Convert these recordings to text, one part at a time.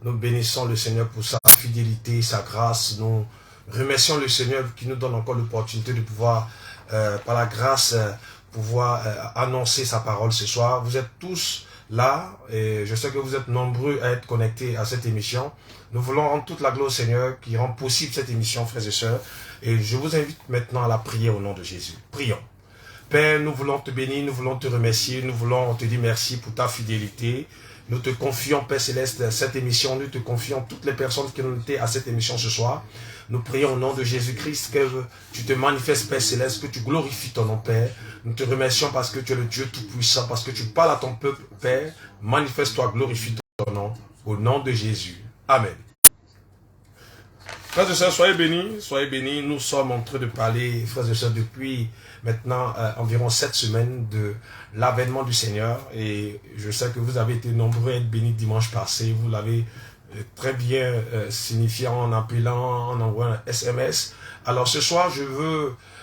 Nous bénissons le Seigneur pour sa fidélité, sa grâce. Nous remercions le Seigneur qui nous donne encore l'opportunité de pouvoir, par la grâce, pouvoir annoncer sa parole ce soir. Vous êtes tous là et je sais que vous êtes nombreux à être connectés à cette émission. Nous voulons rendre toute la gloire au Seigneur qui rend possible cette émission, frères et sœurs. Et je vous invite maintenant à la prier au nom de Jésus. Prions. Père, nous voulons te bénir, nous voulons te remercier, nous voulons te dire merci pour ta fidélité. Nous te confions, Père Céleste, cette émission. Nous te confions toutes les personnes qui ont été à cette émission ce soir. Nous prions au nom de Jésus-Christ que tu te manifestes, Père Céleste, que tu glorifies ton nom, Père. Nous te remercions parce que tu es le Dieu Tout-Puissant, parce que tu parles à ton peuple, Père. Manifeste-toi, glorifie ton nom, au nom de Jésus. Amen. Frères et sœurs, soyez bénis, soyez bénis. Nous sommes en train de parler, frères et sœurs, depuis maintenant environ 7 semaines de l'avènement du Seigneur. Et je sais que vous avez été nombreux à être bénis dimanche passé. Vous l'avez très bien signifié en appelant, en envoyant un SMS. Alors ce soir,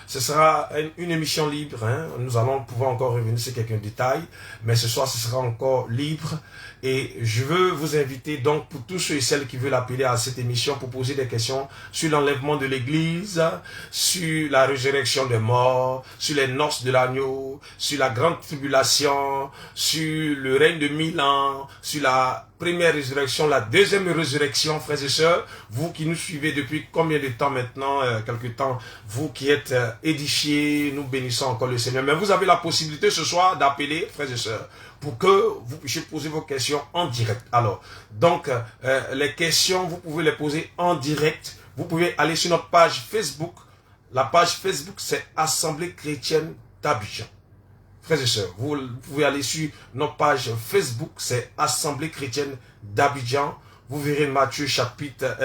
ce sera une émission libre. Hein. Nous allons pouvoir encore revenir sur quelques détails. Mais ce soir, ce sera encore libre. Et je veux vous inviter donc pour tous ceux et celles qui veulent appeler à cette émission pour poser des questions sur l'enlèvement de l'Église, sur la résurrection des morts, sur les noces de l'agneau, sur la grande tribulation, sur le règne de 1000 ans, sur la première résurrection, la deuxième résurrection, frères et sœurs, vous qui nous suivez depuis combien de temps maintenant, quelque temps, vous qui êtes édifiés, nous bénissons encore le Seigneur. Mais vous avez la possibilité ce soir d'appeler, frères et sœurs, pour que vous puissiez poser vos questions en direct. Alors, donc, les questions, vous pouvez les poser en direct. Vous pouvez aller sur notre page Facebook. La page Facebook, c'est Assemblée chrétienne d'Abidjan. Frères et sœurs, vous pouvez aller sur notre page Facebook, c'est Assemblée chrétienne d'Abidjan. Vous verrez Matthieu chapitre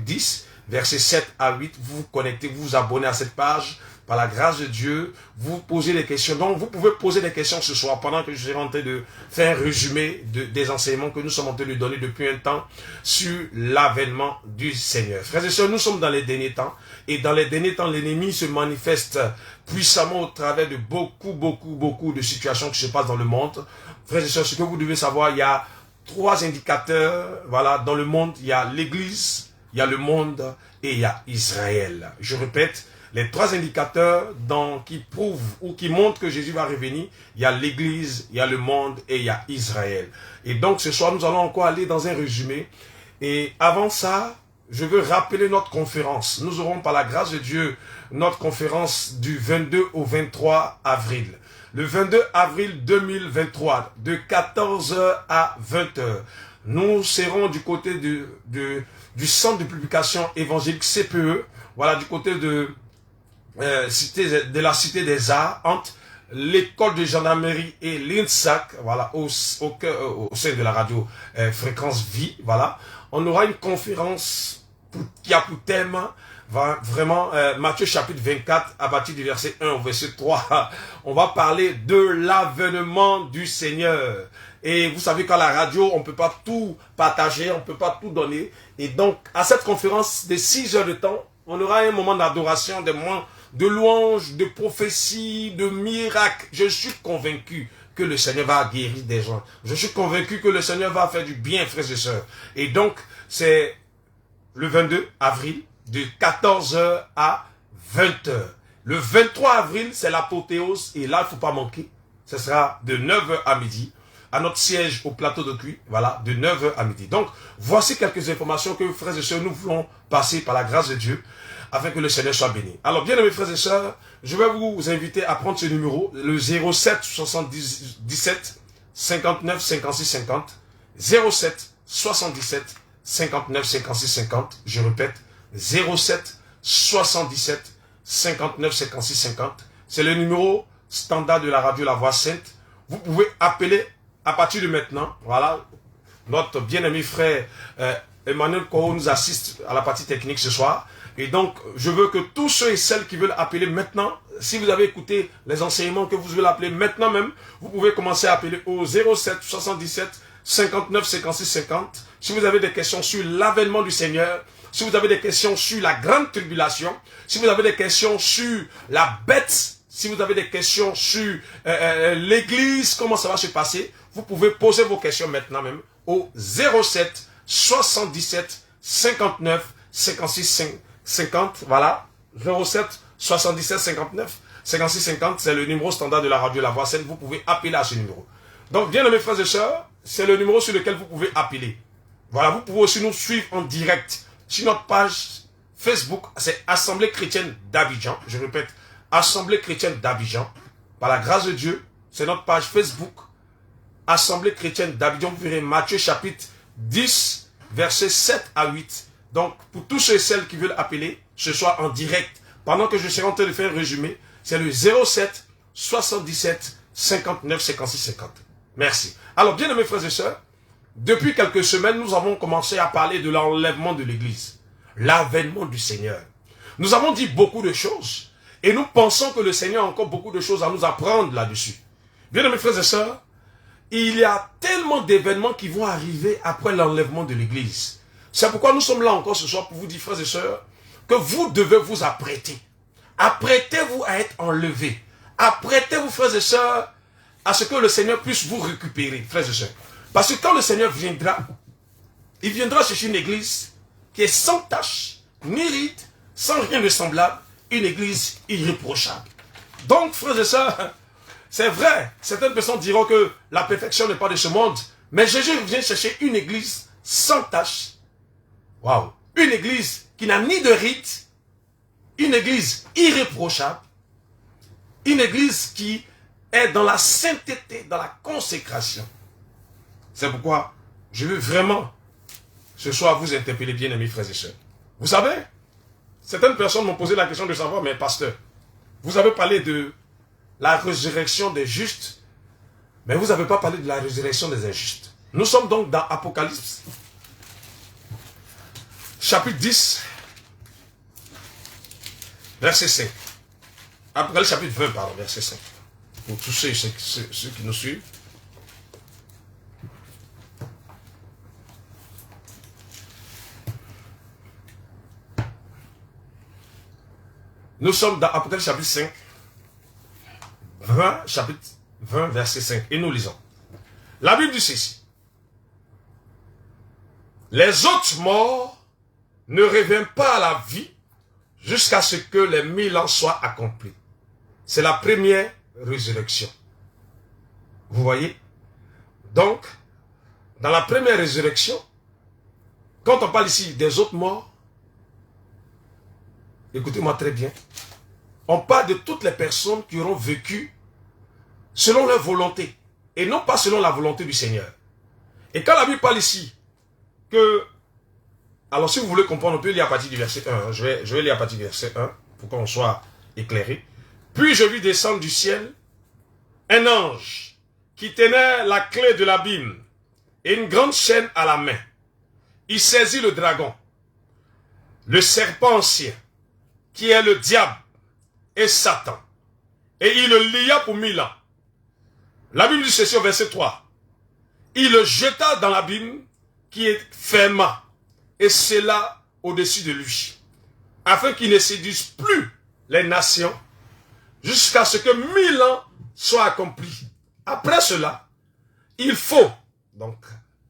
10, versets 7 à 8. Vous vous connectez, vous vous abonnez à cette page. Par la grâce de Dieu, vous posez des questions. Donc, vous pouvez poser des questions ce soir pendant que je suis en train de faire un résumé des enseignements que nous sommes en train de donner depuis un temps sur l'avènement du Seigneur. Frères et sœurs, nous sommes dans les derniers temps. Et dans les derniers temps, l'ennemi se manifeste puissamment au travers de beaucoup de situations qui se passent dans le monde. Frères et sœurs, ce que vous devez savoir, il y a 3 indicateurs. Voilà, dans le monde, il y a l'Église, il y a le monde et il y a Israël. Je répète, les 3 indicateurs qui prouvent ou qui montrent que Jésus va revenir, il y a l'Église, il y a le monde et il y a Israël. Et donc ce soir, nous allons encore aller dans un résumé. Et avant ça, je veux rappeler notre conférence. Nous aurons par la grâce de Dieu notre conférence du 22 au 23 avril. Le 22 avril 2023, de 14h à 20h, nous serons du côté du centre de publication évangélique CPE, voilà, du côté de la Cité des Arts, entre l'école de gendarmerie et l'INSAC, voilà, au sein de la radio Fréquence Vie, voilà. On aura une conférence qui a pour thème vraiment Matthieu chapitre 24 à partir du verset 1 au verset 3. On va parler de l'avènement du Seigneur. Et vous savez qu'à la radio, on ne peut pas tout partager, on ne peut pas tout donner. Et donc, à cette conférence de 6 heures de temps, on aura un moment d'adoration, des moments de louange, de prophétie, de miracle. Je suis convaincu que le Seigneur va guérir des gens. Je suis convaincu que le Seigneur va faire du bien, frères et sœurs. Et donc, c'est le 22 avril, de 14h à 20h. Le 23 avril, c'est l'apothéose. Et là, il ne faut pas manquer. Ce sera de 9h à midi. À notre siège au plateau de Cuit, voilà, de 9h à midi. Donc, voici quelques informations que, frères et sœurs, nous voulons passer par la grâce de Dieu, afin que le Seigneur soit béni. Alors, bien aimés frères et sœurs, je vais vous inviter à prendre ce numéro, le 07 77 59 56 50, 07 77 59 56 50, je répète, 07 77 59 56 50, c'est le numéro standard de la radio La Voix Sainte. Vous pouvez appeler à partir de maintenant, voilà, notre bien-aimé frère Emmanuel Koro nous assiste à la partie technique ce soir. Et donc, je veux que tous ceux et celles qui veulent appeler maintenant, si vous avez écouté les enseignements que vous voulez appeler maintenant même, vous pouvez commencer à appeler au 07 77 59 56 50. Si vous avez des questions sur l'avènement du Seigneur, si vous avez des questions sur la grande tribulation, si vous avez des questions sur la bête, si vous avez des questions sur l'église, comment ça va se passer, vous pouvez poser vos questions maintenant même au 07 77 59 56 50. Voilà. 07 77 59 56 50. C'est le numéro standard de la radio La Voix Saine. Vous pouvez appeler à ce numéro. Donc, bien mes frères et sœurs, c'est le numéro sur lequel vous pouvez appeler. Voilà. Vous pouvez aussi nous suivre en direct sur notre page Facebook. C'est Assemblée chrétienne d'Abidjan. Je répète, Assemblée chrétienne d'Abidjan. Par la grâce de Dieu, c'est notre page Facebook. Assemblée chrétienne d'Abidjan. Vous verrez Matthieu chapitre 10, versets 7 à 8. Donc, pour tous ceux et celles qui veulent appeler, ce soir en direct, pendant que je serai en train de faire un résumé, c'est le 07 77 59 56 50. Merci. Alors, bien mes frères et sœurs, depuis quelques semaines, nous avons commencé à parler de l'enlèvement de l'Église, l'avènement du Seigneur. Nous avons dit beaucoup de choses et nous pensons que le Seigneur a encore beaucoup de choses à nous apprendre là-dessus. Bien mes frères et sœurs, il y a tellement d'événements qui vont arriver après l'enlèvement de l'Église. C'est pourquoi nous sommes là encore ce soir pour vous dire, frères et sœurs, que vous devez vous apprêter. Apprêtez-vous à être enlevés. Apprêtez-vous, frères et sœurs, à ce que le Seigneur puisse vous récupérer, frères et sœurs. Parce que quand le Seigneur viendra, il viendra chercher une église qui est sans tache, ni ride, sans rien de semblable, une église irréprochable. Donc, frères et sœurs, c'est vrai, certaines personnes diront que la perfection n'est pas de ce monde, mais Jésus vient chercher une église sans tache. Waouh! Une église qui n'a ni de rite, une église irréprochable, une église qui est dans la sainteté, dans la consécration. C'est pourquoi je veux vraiment ce soir vous interpeller, bien amis frères et sœurs. Vous savez, certaines personnes m'ont posé la question de savoir, mais pasteur, vous avez parlé de la résurrection des justes, mais vous n'avez pas parlé de la résurrection des injustes. Nous sommes donc dans Apocalypse, chapitre 10, verset 5. Apocalypse chapitre 20, pardon, verset 5. Pour tous ceux qui nous suivent. Nous sommes dans Apocalypse chapitre 5, chapitre 20, verset 5. Et nous lisons. La Bible dit ceci. Les autres morts ne reviennent pas à la vie jusqu'à ce que les 1000 ans soient accomplis. C'est la première résurrection. Vous voyez? Donc, dans la première résurrection, quand on parle ici des autres morts, écoutez-moi très bien, on parle de toutes les personnes qui auront vécu selon leur volonté et non pas selon la volonté du Seigneur. Et quand la Bible parle ici que, alors si vous voulez comprendre, on peut lire à partir du verset 1, je vais lire à partir du verset 1 pour qu'on soit éclairé. Puis je vis descendre du ciel un ange qui tenait la clé de l'abîme et une grande chaîne à la main. Il saisit le dragon, le serpent ancien, qui est le diable et Satan, et il le lia pour 1000 ans. La Bible dit ceci au verset 3. Il le jeta dans l'abîme qui est ferma et scella au-dessus de lui, afin qu'il ne séduise plus les nations jusqu'à ce que 1000 ans soient accomplis. Après cela, il faut, donc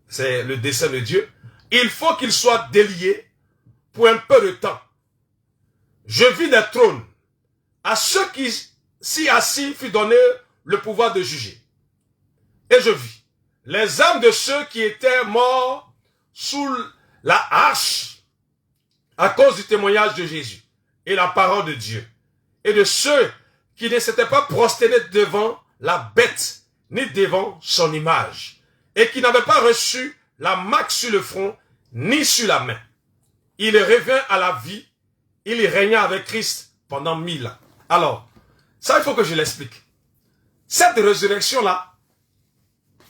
c'est le dessein de Dieu, il faut qu'il soit délié pour un peu de temps. Je vis des trônes à ceux qui s'y assis fut donné le pouvoir de juger. Et je vis les âmes de ceux qui étaient morts sous la hache à cause du témoignage de Jésus et la parole de Dieu, et de ceux qui ne s'étaient pas prosternés devant la bête ni devant son image, et qui n'avaient pas reçu la marque sur le front ni sur la main. Il revint à la vie, il régna avec Christ pendant 1000 ans. Alors, ça il faut que je l'explique. Cette résurrection-là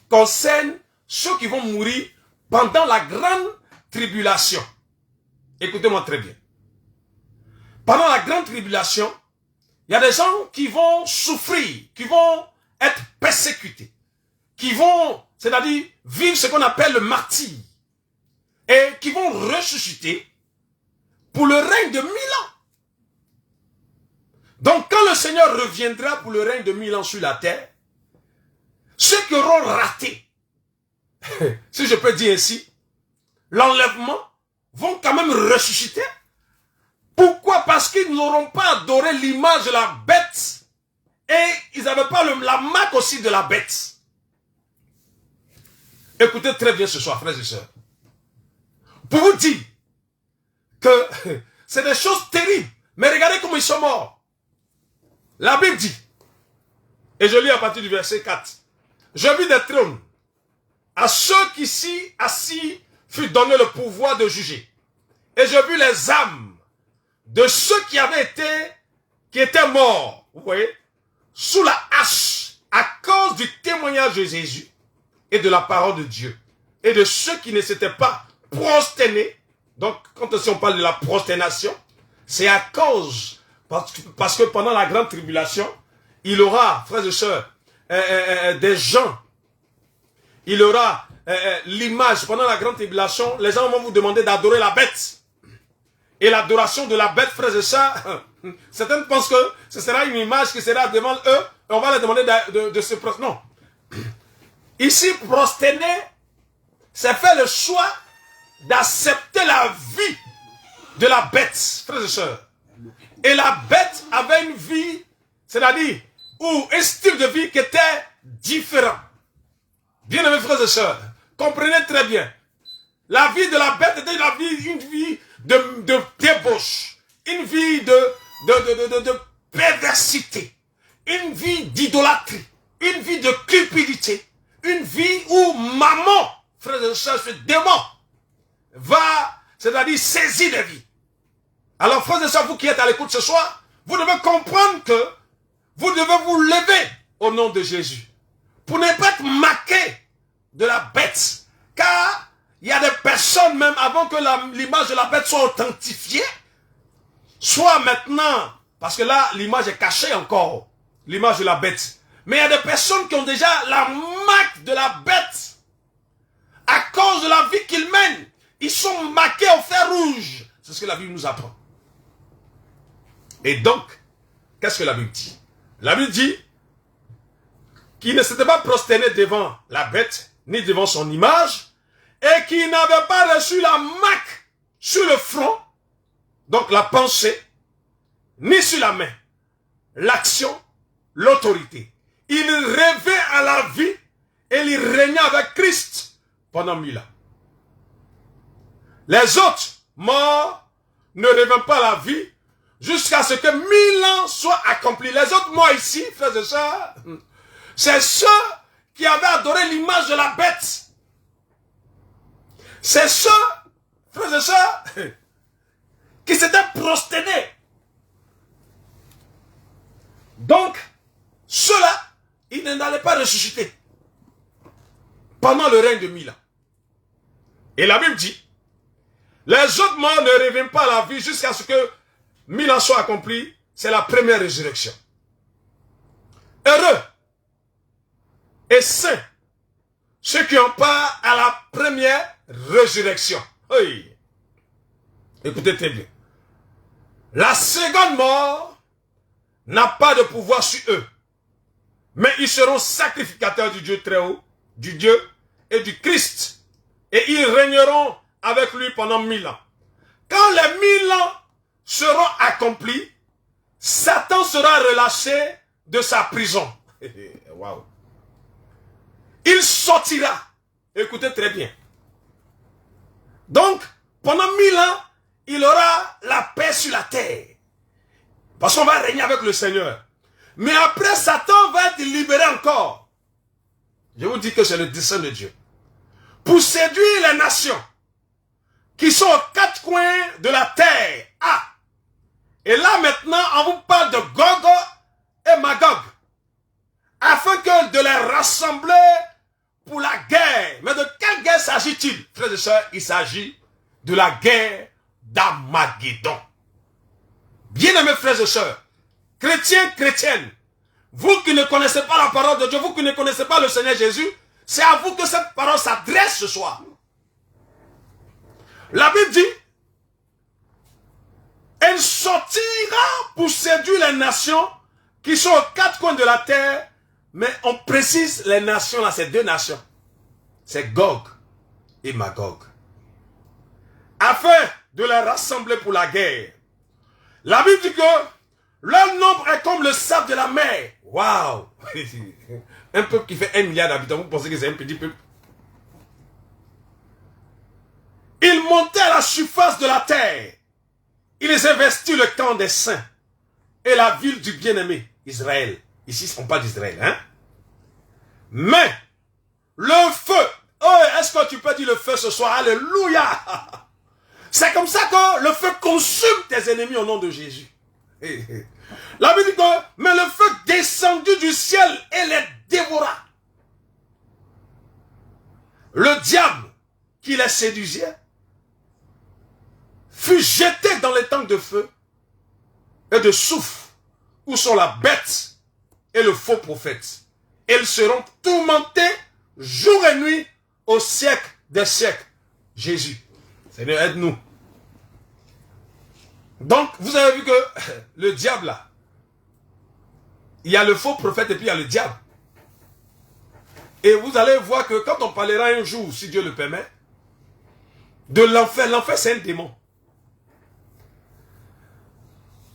concerne ceux qui vont mourir pendant la grande tribulation. Écoutez-moi très bien. Pendant la grande tribulation, il y a des gens qui vont souffrir, qui vont être persécutés, qui vont, c'est-à-dire, vivre ce qu'on appelle le martyre, et qui vont ressusciter pour le règne de 1000 ans. Donc, quand le Seigneur reviendra pour le règne de 1000 ans sur la terre, ceux qui auront raté si je peux dire ainsi, l'enlèvement, vont quand même ressusciter. Pourquoi? Parce qu'ils n'auront pas adoré l'image de la bête et ils n'avaient pas la marque aussi de la bête. Écoutez très bien ce soir, frères et sœurs. Pour vous dire que c'est des choses terribles. Mais regardez comment ils sont morts. La Bible dit, et je lis à partir du verset 4, « Je vis des trônes à ceux qui s'y assis fut donné le pouvoir de juger. Et je vis les âmes de ceux qui étaient morts, vous voyez, sous la hache, à cause du témoignage de Jésus et de la parole de Dieu, et de ceux qui ne s'étaient pas prosternés. » Donc, quand on parle de la prosternation, c'est à cause, parce que pendant la grande tribulation, il aura, frères et sœurs, des gens, il aura l'image, pendant la grande tribulation, les gens vont vous demander d'adorer la bête. Et l'adoration de la bête, frères et sœurs, certains pensent que ce sera une image qui sera devant eux, et on va leur demander de se prosterner. Non. Ici, prosterner, c'est faire le choix d'accepter la vie de la bête, frères et sœurs. Et la bête avait une vie, c'est-à-dire, ou un style de vie qui était différent. Bien aimés frères et sœurs, comprenez très bien. La vie de la bête était une vie de débauche, une vie de perversité, une vie d'idolâtrie, une vie de cupidité, une vie où maman, frères et sœurs, ce démon, va, c'est-à-dire saisir des vies. Alors, frères et sœurs, vous qui êtes à l'écoute ce soir, vous devez comprendre que vous devez vous lever au nom de Jésus. Pour ne pas être marqué de la bête. Car il y a des personnes, même avant que l'image de la bête soit authentifiée, soit maintenant, parce que là, l'image est cachée encore, l'image de la bête. Mais il y a des personnes qui ont déjà la marque de la bête. À cause de la vie qu'ils mènent. Ils sont marqués au fer rouge. C'est ce que la Bible nous apprend. Et donc, qu'est-ce que la Bible dit? La Bible dit qu'il ne s'était pas prosterné devant la bête, ni devant son image, et qu'il n'avait pas reçu la marque sur le front, donc la pensée, ni sur la main, l'action, l'autorité. Il rêvait à la vie et il régnait avec Christ pendant 1000 ans. Les autres morts ne rêvent pas la vie jusqu'à ce que 1000 ans soient accomplis. Les autres morts ici, frères et sœurs, c'est ceux qui avaient adoré l'image de la bête. C'est ceux, frères et sœurs, qui s'étaient prosternés. Donc, ceux-là, ils n'allaient pas ressusciter pendant le règne de 1000 ans. Et la Bible dit, les autres morts ne reviennent pas à la vie jusqu'à ce que 1000 ans soient accomplis. C'est la première résurrection. Heureux et saints ceux qui ont part à la première résurrection. Oui. Écoutez très bien. La seconde mort n'a pas de pouvoir sur eux. Mais ils seront sacrificateurs du Dieu très haut, du Dieu et du Christ. Et ils régneront avec lui pendant 1000 ans. Quand les 1000 ans seront accomplis, Satan sera relâché de sa prison. Wow. Il sortira. Écoutez très bien. Donc, pendant 1000 ans, il aura la paix sur la terre. Parce qu'on va régner avec le Seigneur. Mais après, Satan va être libéré encore. Je vous dis que c'est le dessein de Dieu. Pour séduire les nations qui sont aux quatre coins de la terre. Ah! Et là maintenant, on vous parle de Gog et Magog. Afin que de les rassembler pour la guerre. Mais de quelle guerre s'agit-il? Frères et sœurs, il s'agit de la guerre d'Armageddon. Bien-aimés frères et sœurs, chrétiens, chrétiennes, vous qui ne connaissez pas la parole de Dieu, vous qui ne connaissez pas le Seigneur Jésus, c'est à vous que cette parole s'adresse ce soir. La Bible dit, elle sortira pour séduire les nations qui sont aux quatre coins de la terre, mais on précise les nations là, c'est deux nations. C'est Gog et Magog. Afin de les rassembler pour la guerre. La Bible dit que leur nombre est comme le sable de la mer. Waouh! Un peuple qui fait 1 milliard d'habitants, vous pensez que c'est un petit peuple? Ils montaient à la surface de la terre. Ils investirent le camp des saints et la ville du bien-aimé, Israël. Ici, on parle d'Israël, hein? Mais, le feu, oh, est-ce que tu peux dire le feu ce soir? Alléluia! C'est comme ça que le feu consume tes ennemis au nom de Jésus. La Bible dit que, mais le feu descendit du ciel et les dévora. Le diable qui les séduisait fut jeté dans les tanks de feu et de soufre où sont la bête et le faux prophète. Ils seront tourmentés jour et nuit au siècle des siècles. Jésus, Seigneur, aide-nous. Donc, vous avez vu que le diable là, il y a le faux prophète et puis il y a le diable. Et vous allez voir que quand on parlera un jour, si Dieu le permet, de l'enfer, l'enfer c'est un démon.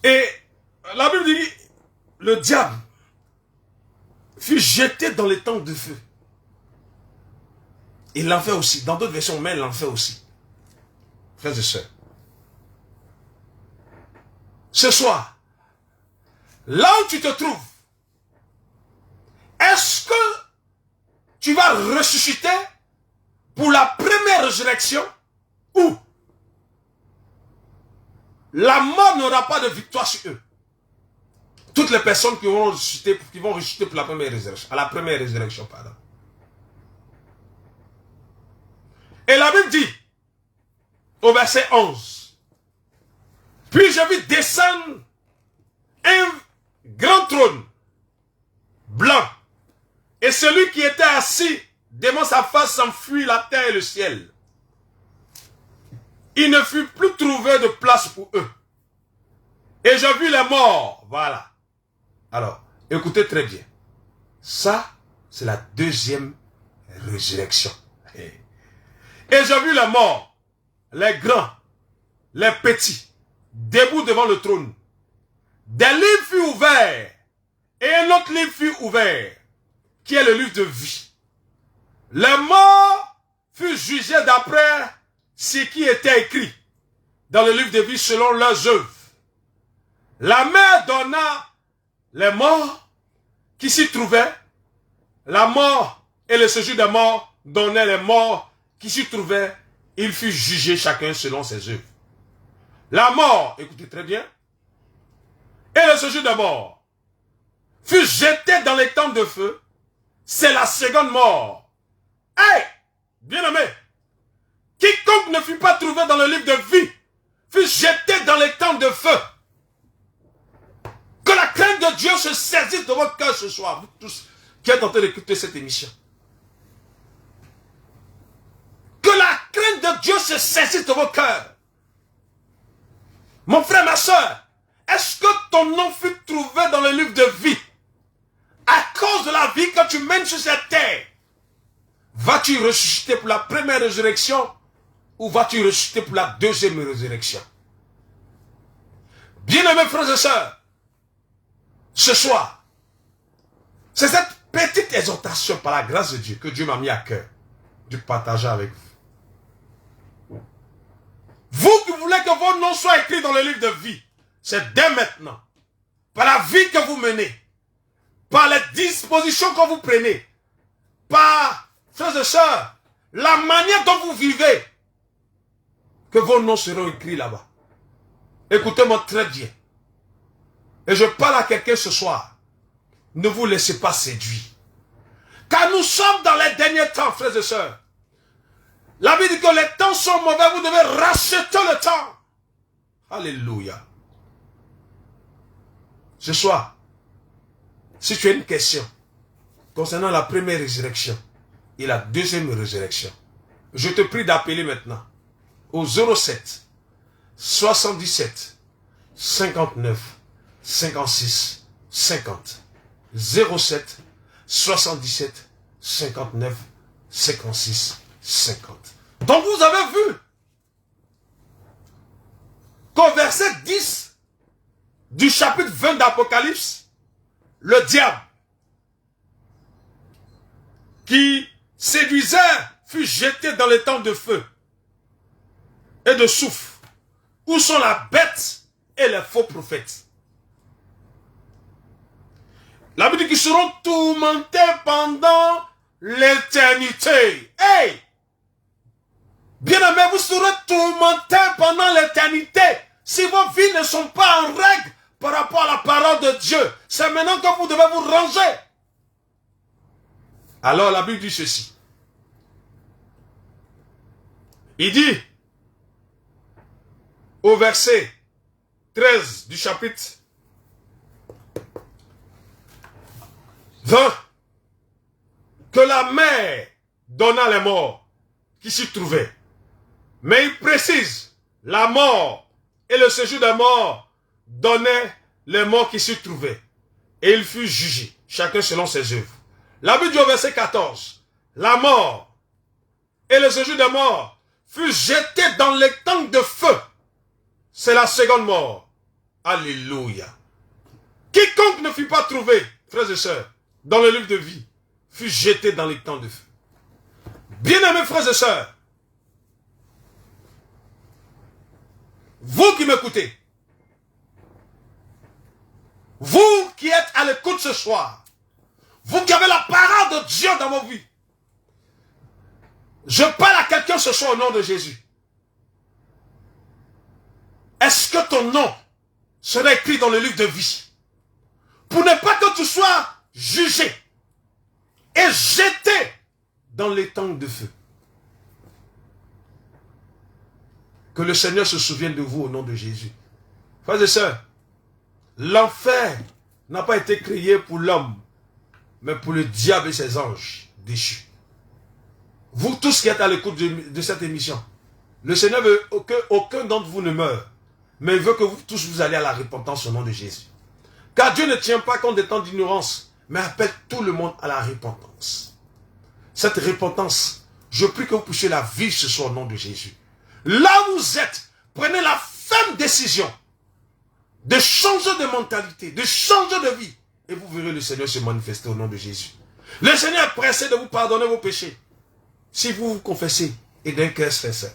Et la Bible dit, le diable fut jeté dans les tanks de feu. Et l'enfer aussi, dans d'autres versions, mais l'enfer aussi. Frères et sœurs. Ce soir, là où tu te trouves, est-ce que tu vas ressusciter pour la première résurrection ou la mort n'aura pas de victoire sur eux? Toutes les personnes qui vont ressusciter pour la première résurrection, à la première résurrection, pardon. Et la Bible dit, au verset 11, puis je vis descendre un grand trône blanc. Et celui qui était assis, devant sa face s'enfuit la terre et le ciel. Il ne fut plus trouvé de place pour eux. Et je vis les morts. Voilà. Alors, écoutez très bien. Ça, c'est la deuxième résurrection. Et j'ai vu les morts, les grands, les petits, debout devant le trône. Des livres furent ouverts, et un autre livre fut ouvert, qui est le livre de vie. Les morts furent jugés d'après ce qui était écrit dans le livre de vie selon leurs œuvres. La mer donna les morts qui s'y trouvaient. La mort et le séjour des morts donnaient les morts qui s'y trouvaient. Ils furent jugés chacun selon ses œuvres. La mort, écoutez très bien, et le séjour des morts fut jeté dans les temps de feu. C'est la seconde mort. Hey, bien-aimé, quiconque ne fut pas trouvé dans le livre de vie fut jeté dans les temps de feu. Que la crainte de Dieu se saisisse de votre cœur ce soir, vous tous qui êtes en train d'écouter cette émission. Que la crainte de Dieu se saisisse de vos cœurs. Mon frère, ma soeur, est-ce que ton nom fut trouvé dans le livre de vie? À cause de la vie que tu mènes sur cette terre, vas-tu ressusciter pour la première résurrection ou vas-tu ressusciter pour la deuxième résurrection? Bien-aimés frères et sœurs, ce soir, c'est cette petite exhortation par la grâce de Dieu que Dieu m'a mis à cœur de partager avec vous. Vous qui voulez que vos noms soient écrits dans le livre de vie, c'est dès maintenant, par la vie que vous menez, par les dispositions que vous prenez, par, frères et sœurs, la manière dont vous vivez, que vos noms seront écrits là-bas. Écoutez-moi très bien. Et je parle à quelqu'un ce soir. Ne vous laissez pas séduire. Car nous sommes dans les derniers temps, frères et sœurs. La Bible dit que les temps sont mauvais, vous devez racheter le temps. Alléluia. Ce soir, si tu as une question concernant la première résurrection et la deuxième résurrection, je te prie d'appeler maintenant au 07 77 59 56 50. 07 77 59 56, 50. Donc vous avez vu qu'au verset 10 du chapitre 20 d'Apocalypse, le diable qui séduisait fut jeté dans les temps de feu et de soufre, où sont la bête et les faux prophètes. La Bible dit qu'ils seront tourmentés pendant l'éternité. Hey! Bien-aimés, vous serez tourmentés pendant l'éternité si vos vies ne sont pas en règle par rapport à la parole de Dieu. C'est maintenant que vous devez vous ranger. Alors la Bible dit ceci. Il dit au verset 13 du chapitre 20 que la mer donna les morts qui s'y trouvaient. Mais il précise, la mort et le séjour des morts donnaient les morts qui s'y trouvaient. Et il fut jugé, chacun selon ses œuvres. La Bible dit au verset 14, la mort et le séjour des morts fut jeté dans les tanks de feu. C'est la seconde mort. Alléluia. Quiconque ne fut pas trouvé, frères et sœurs, dans le livre de vie, fut jeté dans les tanks de feu. Bien-aimés frères et sœurs, vous qui m'écoutez, vous qui êtes à l'écoute ce soir, vous qui avez la parole de Dieu dans vos vies, je parle à quelqu'un ce soir au nom de Jésus. Est-ce que ton nom sera écrit dans le livre de vie? Pour ne pas que tu sois jugé et jeté dans les tanks de feu. Que le Seigneur se souvienne de vous au nom de Jésus. Frères et sœurs, l'enfer n'a pas été créé pour l'homme, mais pour le diable et ses anges déchus. Vous tous qui êtes à l'écoute de cette émission, le Seigneur veut qu'aucun d'entre vous ne meure, mais il veut que vous tous vous allez à la repentance au nom de Jésus. Car Dieu ne tient pas compte des temps d'ignorance, mais appelle tout le monde à la repentance. Cette repentance, je prie que vous puissiez la vivre ce soir au nom de Jésus. Là où vous êtes, prenez la ferme décision de changer de mentalité, de changer de vie. Et vous verrez le Seigneur se manifester au nom de Jésus. Le Seigneur est pressé de vous pardonner vos péchés. Si vous vous confessez et d'un cœur sincère.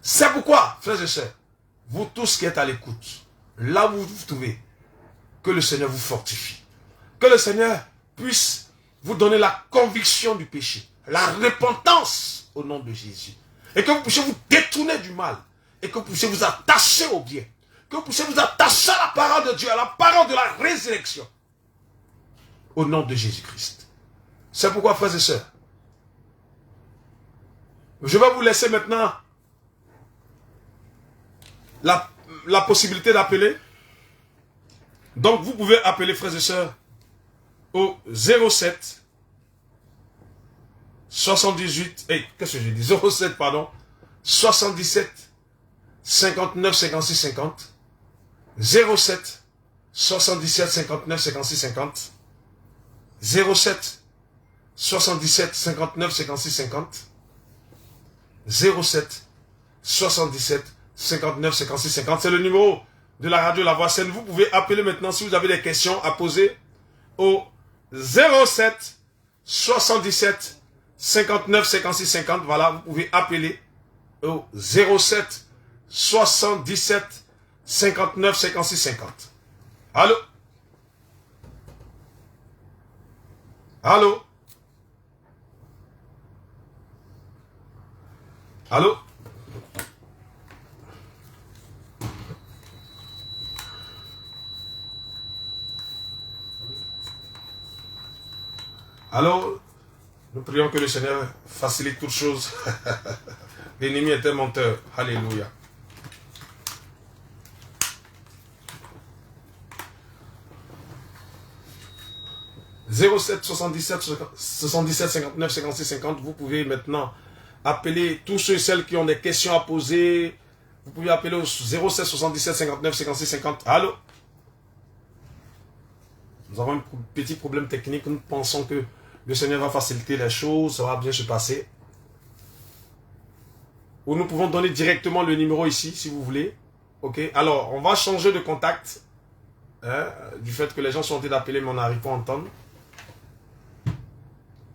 C'est pourquoi, frères et sœurs, vous tous qui êtes à l'écoute, là où vous vous trouvez, que le Seigneur vous fortifie. Que le Seigneur puisse vous donner la conviction du péché, la repentance au nom de Jésus. Et que vous puissiez vous détourner du mal. Et que vous puissiez vous attacher au bien. Que vous puissiez vous attacher à la parole de Dieu, à la parole de la résurrection. Au nom de Jésus-Christ. C'est pourquoi, frères et sœurs, je vais vous laisser maintenant la possibilité d'appeler. Donc, vous pouvez appeler, frères et sœurs, au 07 78, qu'est-ce que j'ai dit? 07, pardon, 77 59 56 50, 07 77 59 56 50, 07 77 59 56 50, 07 77 59 56 50. C'est le numéro de la radio La Voix Saine. Vous pouvez appeler maintenant si vous avez des questions à poser au 07 77 59 56 50. Voilà, vous pouvez appeler au 07 77 59 56 50. Allô? Allô? Allô? Allô? Nous prions que le Seigneur facilite toutes choses. L'ennemi est un menteur. Alléluia. « 07 77 77 59 56 50 » Vous pouvez maintenant appeler tous ceux et celles qui ont des questions à poser. Vous pouvez appeler au 07 77 59 56 50. Allô? Nous avons un petit problème technique. Nous pensons que Le Seigneur va faciliter les choses, ça va bien se passer. Ou nous pouvons donner directement le numéro ici, si vous voulez. Ok, alors on va changer de contact. Hein, du fait que les gens sont en train d'appeler, mais on n'arrive pas à entendre.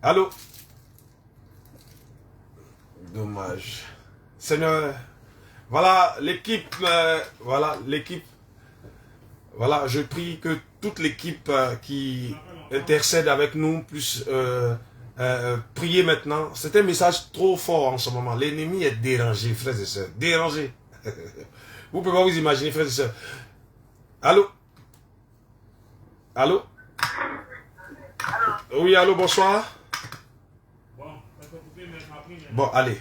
Allô? Dommage. Seigneur, voilà l'équipe, voilà, je prie que toute l'équipe qui intercède avec nous puisse prier maintenant. C'est un message trop fort en ce moment. L'ennemi est dérangé, frères et sœurs, dérangé. Vous pouvez pas vous imaginer, frères et sœurs. Allô? Allô? Oui, allô, bonsoir. Bon, allez.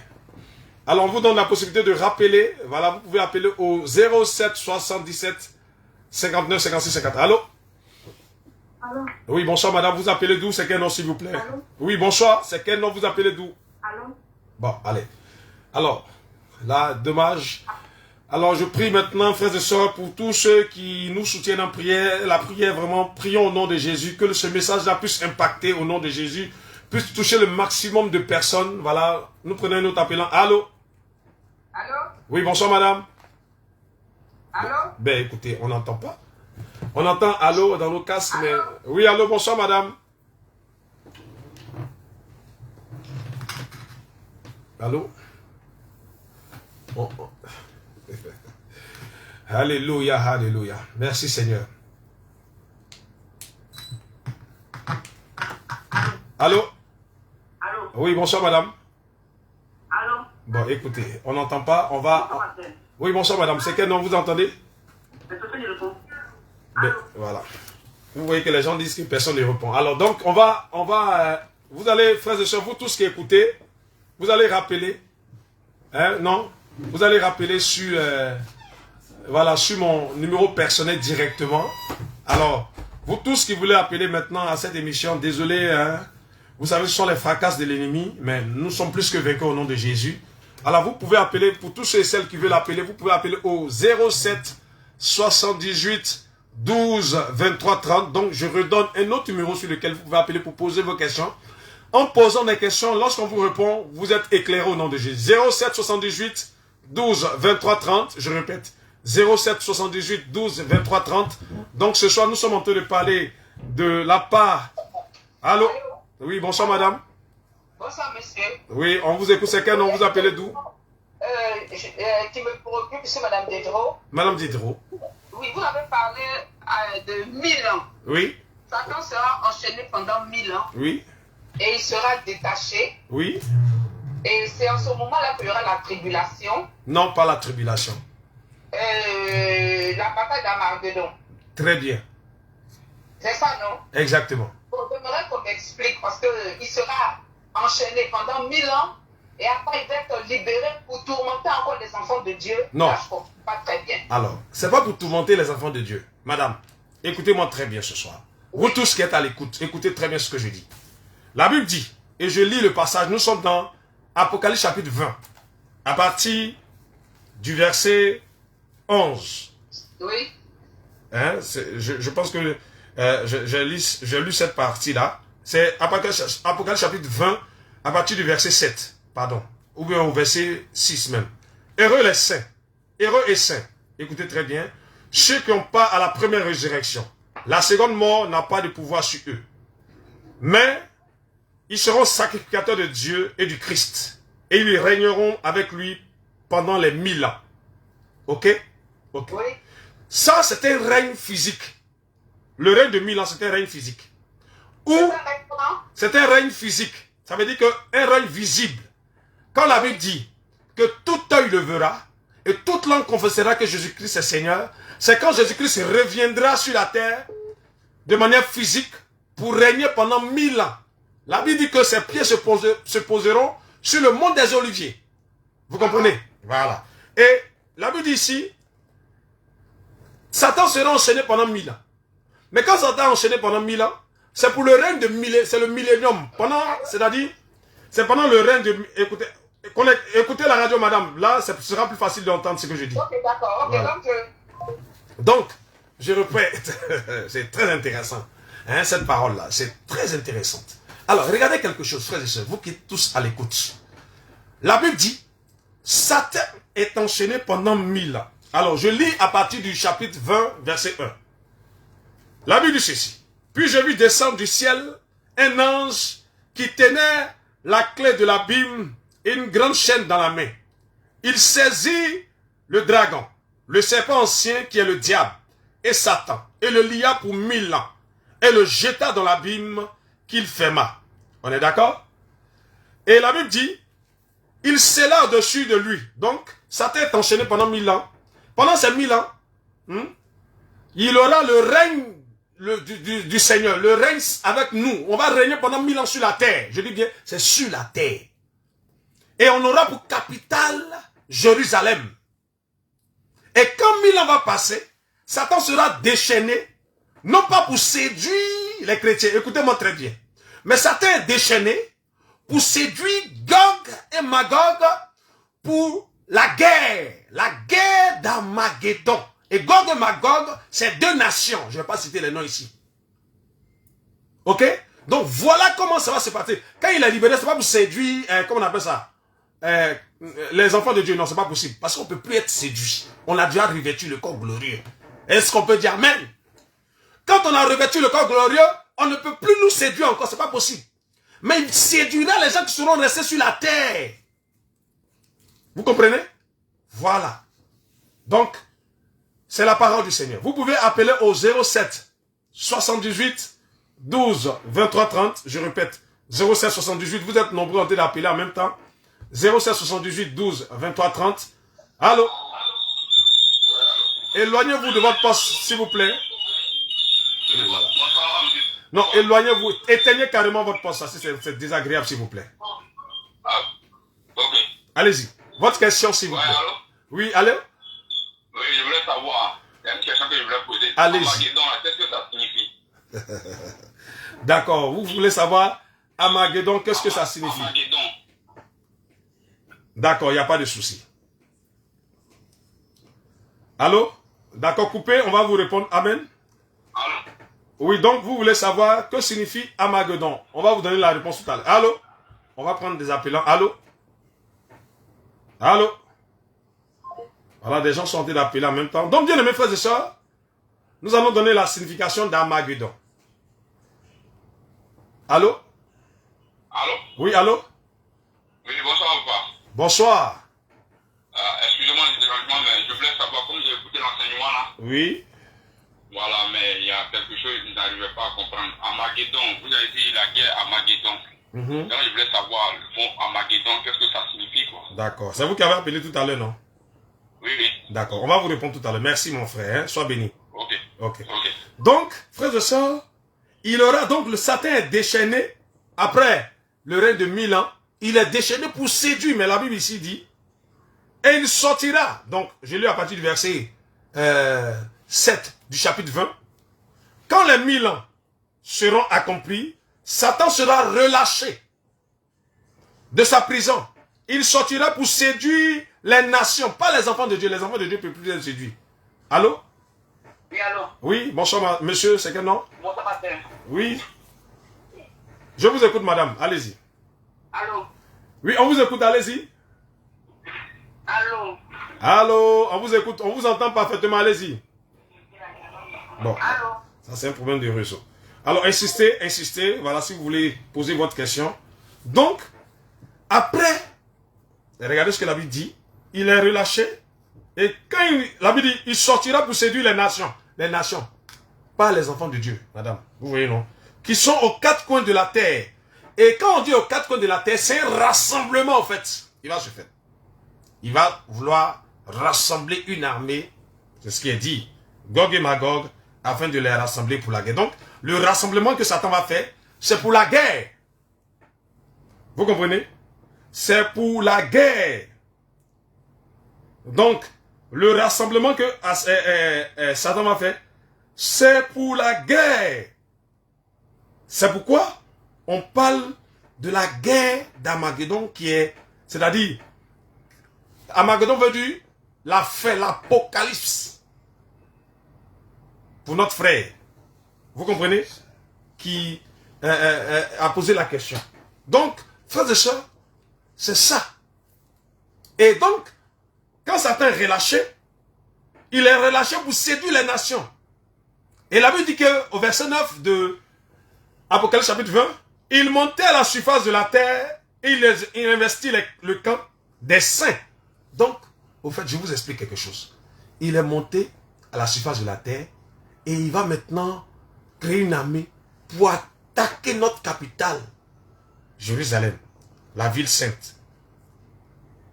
Alors, on vous donne la possibilité de rappeler. Voilà, vous pouvez appeler au 07 77 59 56 50. Allô? Allô? Oui, bonsoir, madame. Vous appelez d'où? C'est quel nom, s'il vous plaît? Allô? Oui, bonsoir. C'est quel nom? Vous appelez d'où? Allô? Bon, allez. Alors, là, dommage. Alors, je prie maintenant, frères et sœurs, pour tous ceux qui nous soutiennent en prière. La prière, vraiment, prions au nom de Jésus. Que ce message-là puisse impacter au nom de Jésus. Puisse toucher le maximum de personnes. Voilà. Nous prenons un autre appelant. Allô? Allô? Oui, bonsoir, madame. Allô? Ben, écoutez, on n'entend pas. On entend allô dans nos casques, mais... Oui, allô, bonsoir, madame. Allô? Oh, oh. Alléluia, alléluia. Merci, Seigneur. Allô? Allô? Oui, bonsoir, madame. Allô? Bon, écoutez, on n'entend pas, on va... Oui, bonsoir, madame. C'est quel nom vous entendez? Ben, voilà. Vous voyez que les gens disent que personne ne répond. Alors, donc, vous allez, frères et sœurs, vous tous qui écoutez, vous allez rappeler, hein, non? Vous allez rappeler sur, voilà, sur mon numéro personnel directement. Alors, vous tous qui voulez appeler maintenant à cette émission, désolé, hein, vous savez, ce sont les fracasses de l'ennemi, mais nous sommes plus que vaincus au nom de Jésus. Alors, vous pouvez appeler, pour tous ceux et celles qui veulent appeler, vous pouvez appeler au 07 78 12 23 30. Donc, je redonne un autre numéro sur lequel vous pouvez appeler pour poser vos questions. En posant des questions, lorsqu'on vous répond, vous êtes éclairé au nom de Jésus. 07 78 12 23 30. Je répète, 07 78 12 23 30. Donc, ce soir, nous sommes en train de parler de la part... Allô? Oui, bonsoir, madame. Bonsoir, monsieur. Oui, on vous écoute. C'est quel nom vous appelez d'où? Qui me préoccupe, c'est Madame Diderot. Madame Diderot. Oui, vous avez parlé de 1000 ans. Oui. Satan sera enchaîné pendant 1000 ans. Oui. Et il sera détaché. Oui. Et c'est en ce moment-là qu'il y aura la tribulation. Non, pas la tribulation. La bataille d'Armageddon. Très bien. C'est ça, non? Exactement. Bon, j'aimerais qu'on m'explique parce qu'il sera enchaîné pendant 1000 ans. Et après, il va être libéré pour tourmenter encore les enfants de Dieu. Non. Là, je ne comprends pas très bien. Alors, c'est pas pour tourmenter les enfants de Dieu. Madame, écoutez-moi très bien ce soir. Vous tous qui êtes à l'écoute, écoutez très bien ce que je dis. La Bible dit, et je lis le passage, nous sommes dans Apocalypse chapitre 20, à partir du verset 11. Oui. Hein, je pense que j'ai lu cette partie-là. C'est Apocalypse chapitre 20, à partir du verset 7. Pardon, ou bien au verset 6 même. Heureux les saints, heureux et saints, écoutez très bien, ceux qui n'ont pas à la première résurrection. La seconde mort n'a pas de pouvoir sur eux. Mais ils seront sacrificateurs de Dieu et du Christ. Et ils régneront avec lui pendant les 1000 ans. Ok? Ok. Oui. Ça, c'est un règne physique. Le règne de 1000 ans, c'est un règne physique. Ou c'est un règne physique. Ça veut dire qu'un règne visible. Quand la Bible dit que tout œil le verra et toute langue confessera que Jésus-Christ est Seigneur, c'est quand Jésus-Christ reviendra sur la terre de manière physique pour régner pendant 1000 ans. La Bible dit que ses pieds se poseront sur le mont des Oliviers. Vous comprenez? Voilà. Et la Bible dit ici, Satan sera enchaîné pendant 1000 ans. Mais quand Satan est enchaîné pendant 1000 ans, c'est pour le règne de c'est le millénium. C'est-à-dire, c'est pendant le règne de... Écoutez la radio, madame. Là, ce sera plus facile d'entendre ce que je dis. Ok, d'accord. Ok, voilà. Donc, je répète, c'est très intéressant. Hein, cette parole-là, c'est très intéressante. Alors, regardez quelque chose, frères et sœurs, vous qui êtes tous à l'écoute. La Bible dit, Satan est enchaîné pendant 1000 ans. Alors, je lis à partir du chapitre 20, verset 1. La Bible dit ceci. Puis je vis descendre du ciel un ange qui tenait la clé de l'abîme et une grande chaîne dans la main. Il saisit le dragon, le serpent ancien qui est le diable et Satan, et le lia pour 1000 ans, et le jeta dans l'abîme qu'il ferma. On est d'accord? Et la Bible dit, il scella au-dessus de lui. Donc, Satan est enchaîné pendant 1000 ans. Pendant ces 1000 ans, il aura le règne du Seigneur, le règne avec nous. On va régner pendant 1000 ans sur la terre. Je dis bien, c'est sur la terre. Et on aura pour capitale Jérusalem. Et quand 1000 ans va passer, Satan sera déchaîné, non pas pour séduire les chrétiens, écoutez-moi très bien, mais Satan est déchaîné pour séduire Gog et Magog pour la guerre d'Armageddon. Et Gog et Magog, c'est deux nations. Je ne vais pas citer les noms ici. Ok? Donc voilà comment ça va se passer. Quand il est libéré, ce n'est pas pour séduire, comment on appelle ça? Les enfants de Dieu. Non, ce n'est pas possible. Parce qu'on ne peut plus être séduit. On a déjà revêtu le corps glorieux. Est-ce qu'on peut dire amen? Quand on a revêtu le corps glorieux, on ne peut plus nous séduire encore. Ce n'est pas possible. Mais il séduira les gens qui seront restés sur la terre. Vous comprenez? Voilà. Donc, c'est la parole du Seigneur. Vous pouvez appeler au 07 78 12 23 30. Je répète, 07 78. Vous êtes nombreux en train d'appeler en même temps. 07 78 12 23 30. Allô? Éloignez-vous de votre poste, s'il vous plaît. Voilà. Non, éloignez-vous. Éteignez carrément votre poste. Ça, c'est désagréable, s'il vous plaît. Allez-y. Votre question, s'il vous plaît. Allô? Oui, allô? Oui, je voulais savoir. Il y a une question que je voulais poser. Allez-y. Armageddon, qu'est-ce que ça signifie? D'accord. Vous voulez savoir Armageddon, qu'est-ce que ça signifie? Armageddon. D'accord, il n'y a pas de souci. Allô? D'accord, coupé, on va vous répondre. Amen. Allô? Oui, donc vous voulez savoir que signifie Armageddon. On va vous donner la réponse tout à l'heure. Allô? On va prendre des appelants. Allô? Allô? Voilà, des gens sont en train d'appeler en même temps. Donc, bien aimés frères et sœurs, nous allons donner la signification d'Armageddon. Allô? Allô? Oui, allô? Oui, bonsoir ou pas? Bonsoir. Excusez-moi du dérangement, mais je voulais savoir, comme j'ai écouté l'enseignement là, Oui. voilà, mais il y a quelque chose que je n'arrivais pas à comprendre. Armageddon, vous avez dit la guerre Armageddon. Donc je voulais savoir, le mot Armageddon, qu'est-ce que ça signifie, quoi? D'accord. C'est vous qui avez appelé tout à l'heure, non? Oui, oui. D'accord. On va vous répondre tout à l'heure. Merci, mon frère. Hein? Sois béni. Ok. Ok. Ok. Donc, frères et sœurs, il aura donc le Satan est déchaîné après le règne de 1000 ans. Il est déchaîné pour séduire, mais la Bible ici dit, et il sortira. Donc, j'ai lu à partir du verset 7 du chapitre 20. Quand les 1000 ans seront accomplis, Satan sera relâché de sa prison. Il sortira pour séduire les nations, pas les enfants de Dieu. Les enfants de Dieu ne peuvent plus être séduits. Allô? Oui, allô? Oui, bonsoir, monsieur, c'est quel nom? Bonsoir, matin. Oui. Je vous écoute, madame. Allez-y. Allô? Oui, on vous écoute, allez-y. Allô? Allô, on vous écoute, on vous entend parfaitement, allez-y. Bon, Allô? ça c'est un problème de réseau. Alors, insistez, voilà, si vous voulez poser votre question. Donc, après, regardez ce que la Bible dit, il est relâché, et quand la Bible dit, il sortira pour séduire les nations, pas les enfants de Dieu, madame, vous voyez, non? Qui sont aux quatre coins de la terre. Et quand on dit aux quatre coins de la terre, c'est un rassemblement, en fait. Il va se faire. Il va vouloir rassembler une armée, c'est ce qui est dit, Gog et Magog, afin de les rassembler pour la guerre. Donc, le rassemblement que Satan va faire, c'est pour la guerre. Vous comprenez? C'est pour la guerre. Donc, le rassemblement que Satan va faire, c'est pour la guerre. C'est pourquoi on parle de la guerre d'Armageddon qui est, c'est-à-dire, Armageddon veut dire la fin, l'apocalypse. Pour notre frère, vous comprenez? Qui a posé la question. Donc, frères et sœurs, c'est ça. Et donc, quand Satan est relâché, il est relâché pour séduire les nations. Et la Bible dit qu'au verset 9 de Apocalypse chapitre 20, il montait à la surface de la terre et il investit le camp des saints. Donc, au fait, je vous explique quelque chose. Il est monté à la surface de la terre et il va maintenant créer une armée pour attaquer notre capitale, Jérusalem, la ville sainte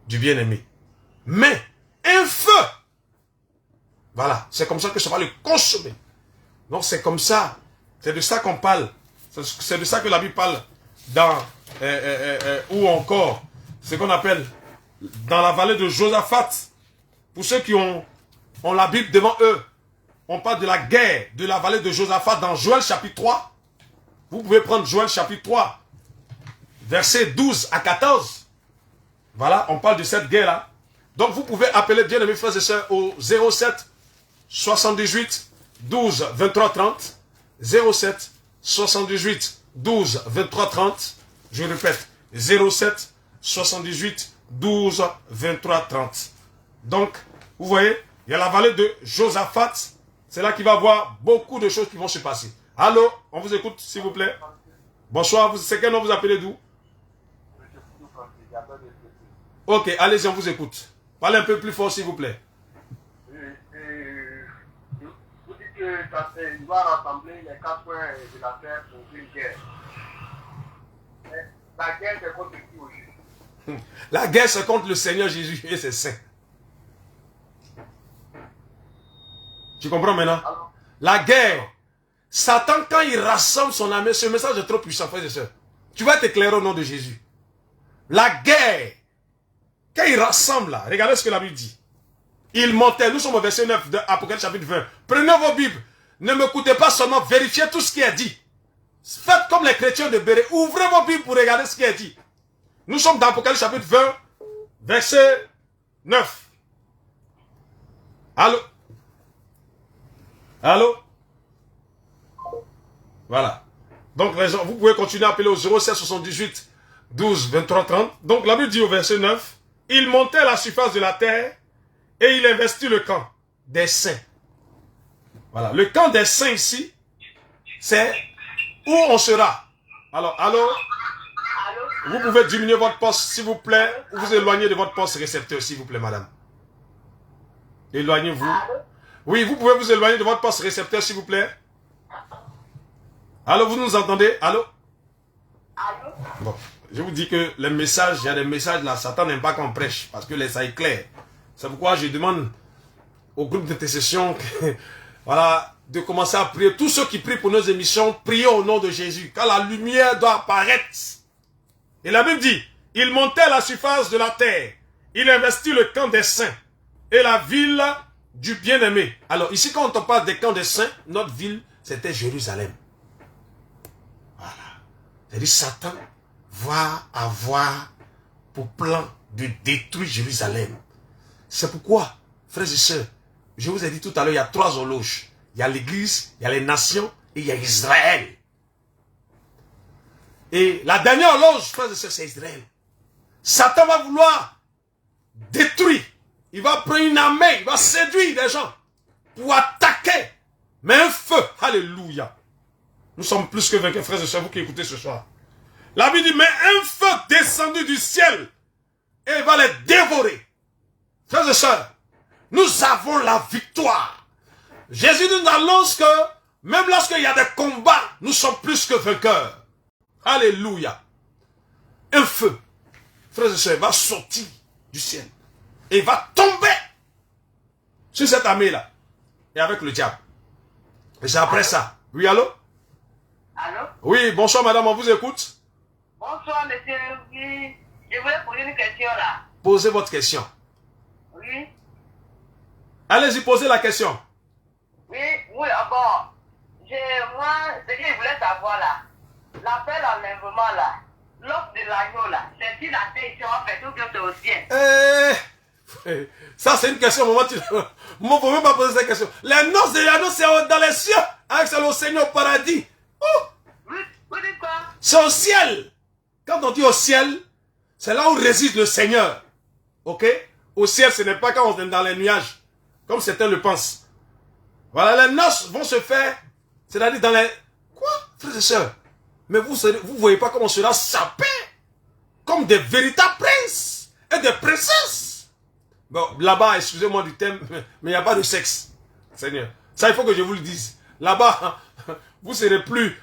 du bien-aimé. Mais un feu, voilà, c'est comme ça que ça va le consommer. Donc c'est comme ça, c'est de ça qu'on parle, c'est de ça que la Bible parle dans, ou encore, ce qu'on appelle dans la vallée de Josaphat. Pour ceux qui ont la Bible devant eux, on parle de la guerre de la vallée de Josaphat dans Joël chapitre 3. Vous pouvez prendre Joël chapitre 3, versets 12 à 14. Voilà, on parle de cette guerre-là. Donc vous pouvez appeler, bien aimés frères et sœurs, au 07 78 12 23 30. 07 78 12 23 30. Je répète, 07 78 12 23 30. Donc, vous voyez, il y a la vallée de Josaphat. C'est là qu'il va y avoir beaucoup de choses qui vont se passer. Allô, on vous écoute, s'il vous plaît. Bonsoir, c'est quel nom vous appelez d'où? Ok, allez-y, on vous écoute. Parlez un peu plus fort, s'il vous plaît. Vous dites qu'il va rassembler les 4 coins de la terre pour une guerre. Mais la guerre, c'est contre qui aujourd'hui? La guerre, c'est contre le Seigneur Jésus et ses saints. Tu comprends maintenant? La guerre. Satan, quand il rassemble son armée, ce message est trop puissant, frères et sœurs. Tu vas t'éclairer au nom de Jésus. La guerre, quand il rassemble là, regardez ce que la Bible dit. Il montait, nous sommes au verset 9 de Apocalypse chapitre 20. Prenez vos Bibles, ne m'écoutez pas seulement, vérifiez tout ce qui est dit. Faites comme les chrétiens de Béret, ouvrez vos Bibles pour regarder ce qui est dit. Nous sommes dans Apocalypse chapitre 20, verset 9. Allô? Allô? Voilà. Donc, les gens, vous pouvez continuer à appeler au 07 78 12 23 30. Donc, la Bible dit au verset 9, il montait à la surface de la terre et il investit le camp des saints. Voilà. Le camp des saints ici, c'est où on sera. Alors, allô? Vous pouvez diminuer votre poste, s'il vous plaît, ou vous éloigner de votre poste récepteur, s'il vous plaît, madame. Éloignez-vous. Oui, vous pouvez vous éloigner de votre poste récepteur, s'il vous plaît. Allô, vous nous entendez? Allô? Allô? Bon, je vous dis que les messages, il y a des messages là, Satan n'aime pas qu'on prêche, parce que ça éclaire. C'est pourquoi je demande au groupe d'intercession voilà, de commencer à prier. Tous ceux qui prient pour nos émissions, priez au nom de Jésus, car la lumière doit apparaître. Et la Bible dit, il montait à la surface de la terre, il investit le camp des saints et la ville du bien-aimé. Alors ici, quand on parle des camps des saints, notre ville, c'était Jérusalem. Voilà. C'est-à-dire Satan va avoir pour plan de détruire Jérusalem. C'est pourquoi, frères et sœurs, je vous ai dit tout à l'heure, il y a 3 horloges. Il y a l'église, il y a les nations et il y a Israël. Et la dernière horloge, frères et sœurs, c'est Israël. Satan va vouloir détruire. Il va prendre une armée, il va séduire des gens pour attaquer. Mais un feu, alléluia. Nous sommes plus que vainqueurs, frères et sœurs, vous qui écoutez ce soir. La Bible dit, mais un feu descendu du ciel et il va les dévorer. Frères et sœurs, nous avons la victoire. Jésus nous annonce que même lorsqu'il y a des combats, nous sommes plus que vainqueurs. Alléluia. Un feu, frères et sœurs, va sortir du ciel et va tomber sur cette armée-là et avec le diable. Et c'est après ça. Oui, allô? Allô? Oui, bonsoir madame, on vous écoute. Bonsoir, monsieur. Oui, je voulais poser une question là. Posez votre question. Oui? Allez-y, posez la question. Oui, bon. Moi, ce que je voulais savoir là, l'appel enlèvement là, l'offre de l'agneau là, c'est-il la terre ici en fait ou bien c'est au ciel? Ça c'est une question, moi tu ne peux même pas poser cette question. Les noces de l'agneau c'est dans les cieux, avec le Seigneur au paradis. Oh. Oui, Vous dites quoi? C'est au ciel. Quand on dit au ciel, c'est là où réside le Seigneur. Ok? Au ciel, ce n'est pas quand on est dans les nuages, comme certains le pensent. Voilà, les noces vont se faire, c'est-à-dire dans les... Quoi, frères et sœurs? Mais vous voyez pas comment cela s'appelle comme des véritables princes et des princesses. Bon, là-bas, excusez-moi du thème, mais il n'y a pas de sexe, Seigneur. Ça, il faut que je vous le dise. Là-bas, vous ne serez plus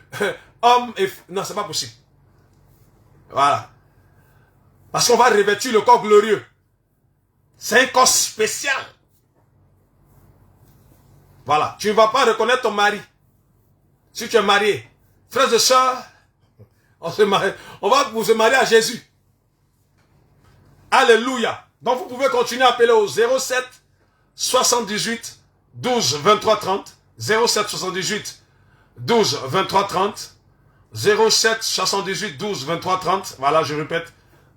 homme et... Non, c'est pas possible. Voilà. Parce qu'on va revêtir le corps glorieux. C'est un corps spécial. Voilà. Tu ne vas pas reconnaître ton mari. Si tu es marié. Frères et sœurs, on va vous se marier à Jésus. Alléluia. Donc vous pouvez continuer à appeler au 07 78 12 23 30. 07 78 12 23 30. 07 78 12 23 30. Voilà, je répète.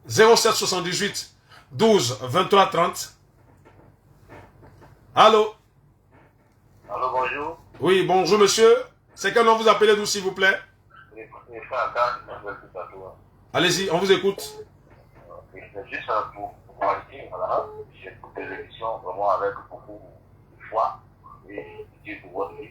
07 78 12 23 30. Allô? Allô, bonjour. Oui, bonjour monsieur. C'est quel nom vous appelez d'où, s'il vous plaît? Allez-y, on vous écoute. C'est juste pour dire, voilà, j'écoute des émissions vraiment avec beaucoup de foi et Dieu pour votre vie.